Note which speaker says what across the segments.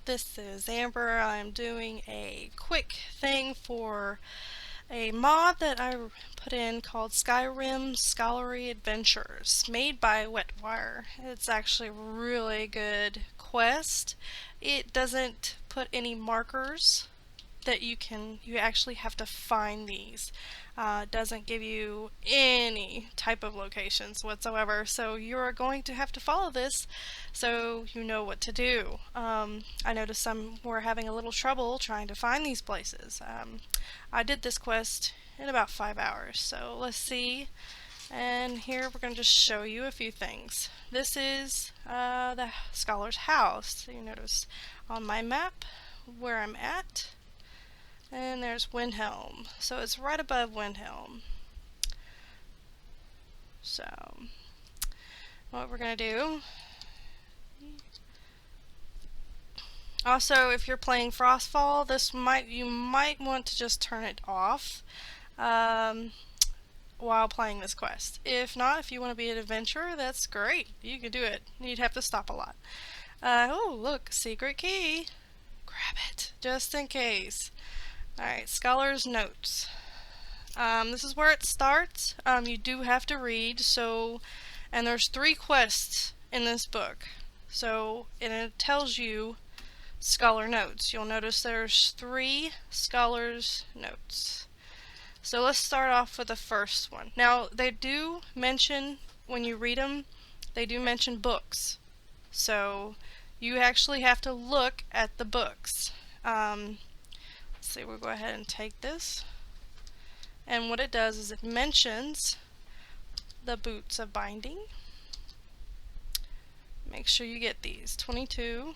Speaker 1: this is Amber. I'm doing a quick thing for a mod that I put in called Skyrim Scholarly Adventures, made by Wetwire. It's actually a really good quest. It doesn't put any markers that you actually have to find these. It doesn't give you any type of locations whatsoever, so you're going to have to follow this so you know what to do. I noticed some were having a little trouble trying to find these places. I did this quest in about 5 hours, so let's see. And here we're going to just show you a few things. This is the scholar's house. So you notice on my map where I'm at. And there's Windhelm. So it's right above Windhelm. So what we're going to do. Also, if you're playing Frostfall, you might want to just turn it off while playing this quest. If not, if you want to be an adventurer, that's great. You can do it. You'd have to stop a lot. Oh, look, secret key. Grab it, just in case. Alright, Scholar's Notes. This is where it starts. You do have to read, and there's 3 quests in this book. And it tells you Scholar Notes. You'll notice there's 3 Scholar's Notes. So let's start off with the first one. Now, they do mention, when you read them, they do mention books. So you actually have to look at the books. So we'll go ahead and take this, and what it does is it mentions the boots of binding. Make sure you get these 22.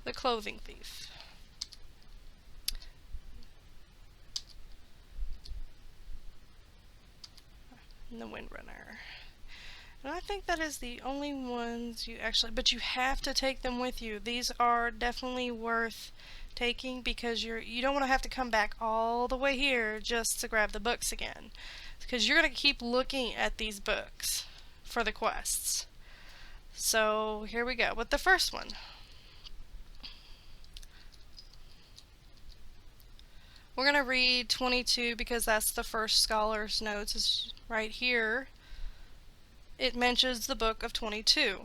Speaker 1: The clothing thief. And the windrunner. And I think that is the only ones but you have to take them with you. These are definitely worth taking because you don't want to have to come back all the way here just to grab the books again. Because you're going to keep looking at these books for the quests. So here we go with the first one. We're going to read 22 because that's the first Scholar's Notes. It's right here. It mentions the book of 22.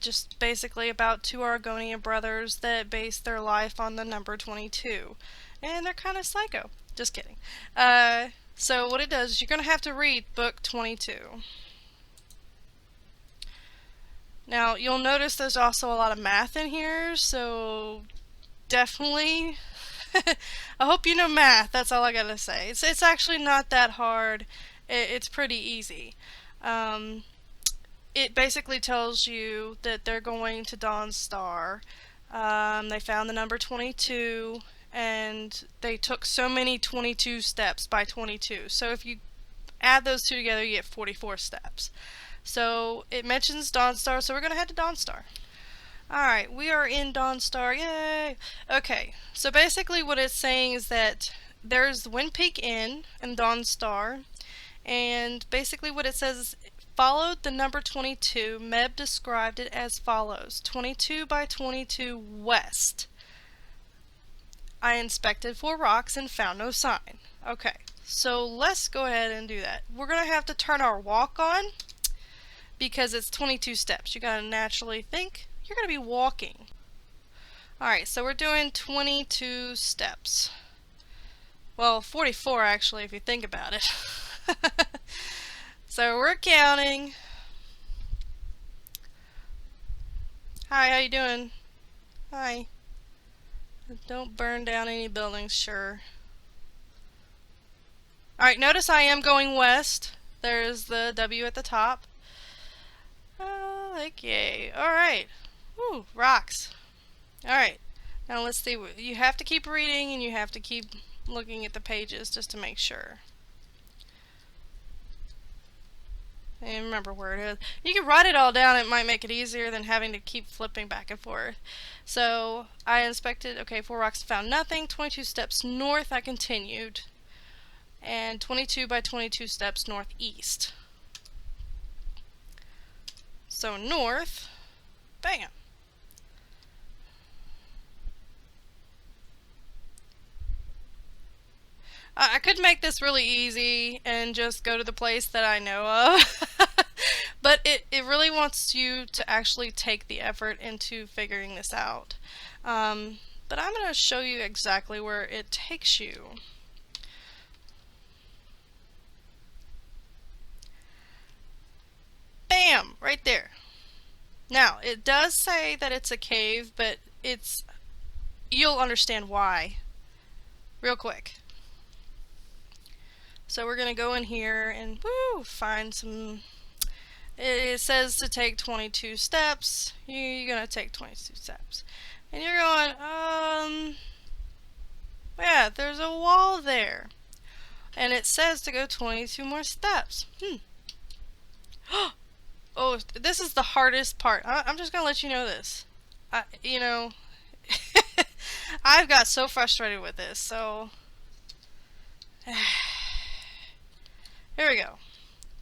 Speaker 1: Just basically about 2 Argonian brothers that base their life on the number 22. And they're kind of psycho. Just kidding. So what it does is you're going to have to read book 22. Now you'll notice there's also a lot of math in here, so definitely I hope you know math. That's all I gotta say. It's actually not that hard. It's pretty easy. It basically tells you that they're going to Dawnstar. They found the number 22, and they took so many 22 steps by 22. So if you add those 2 together, you get 44 steps. So it mentions Dawnstar, so we're going to head to Dawnstar. Alright, we are in Dawnstar. Yay! Okay, so basically what it's saying is that there's the Wind Peak Inn in Dawnstar. And basically what it says is, followed the number 22. Meb described it as follows: 22 by 22 west. I inspected 4 rocks and found no sign. Okay, so let's go ahead and do that. We're going to have to turn our walk on because it's 22 steps. You gotta naturally think you're going to be walking. Alright, so we're doing 22 steps. Well, 44 actually, if you think about it. So we're counting. Hi, how you doing? Hi. Don't burn down any buildings, sure. Alright, notice I am going west. There's the W at the top. Like yay. Alright. Woo, rocks. Alright. Now let's see. You have to keep reading and you have to keep looking at the pages just to make sure. And remember where it is. You can write it all down. It might make it easier than having to keep flipping back and forth. So I inspected. Okay, 4 rocks, found nothing. 22 steps north, I continued. And 22 by 22 steps northeast. So north, bam. I could make this really easy and just go to the place that I know of. But it really wants you to actually take the effort into figuring this out. But I'm going to show you exactly where it takes you. Bam! Right there. Now, it does say that it's a cave, but you'll understand why real quick. So we're going to go in here and find some. It says to take 22 steps. You're going to take 22 steps. And you're going, yeah, there's a wall there. And it says to go 22 more steps. Oh, this is the hardest part. I'm just going to let you know this. You know, I've got so frustrated with this, so. Here we go.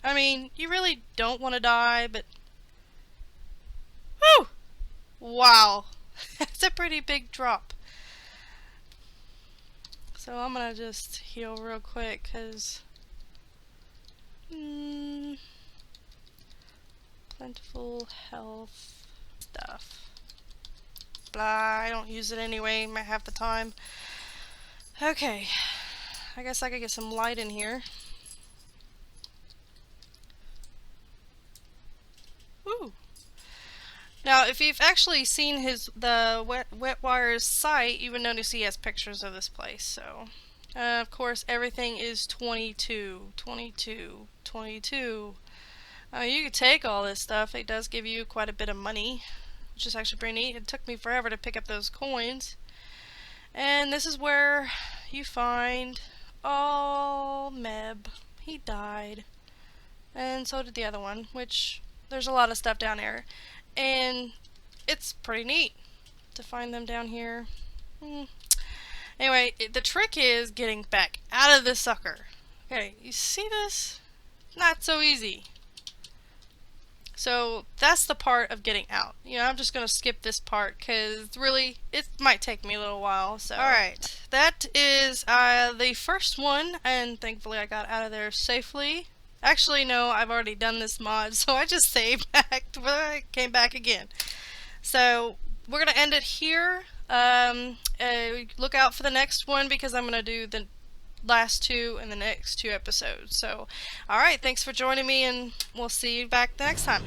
Speaker 1: I mean, you really don't want to die, but. Woo! Wow. That's a pretty big drop. So I'm gonna just heal real quick, because. Plentiful health stuff. Blah, I don't use it anyway, half the time. Okay. I guess I could get some light in here. Woo! Now, if you've actually seen the Wetwire's site, you would notice he has pictures of this place. So, of course, everything is 22, 22, 22. You could take all this stuff. It does give you quite a bit of money, which is actually pretty neat. It took me forever to pick up those coins. And this is where you find, oh, Meb. He died. And so did the other one, which there's a lot of stuff down there. And it's pretty neat to find them down here. Anyway, the trick is getting back out of the sucker. Okay, you see this? Not so easy. So that's the part of getting out. You know, I'm just going to skip this part because really it might take me a little while. So, alright, that is the first one, and thankfully I got out of there safely. Actually, no, I've already done this mod, so I just saved back to where I came back again. So, we're going to end it here. Look out for the next one because I'm going to do the last two in the next two episodes. So, alright, thanks for joining me, and we'll see you back next time.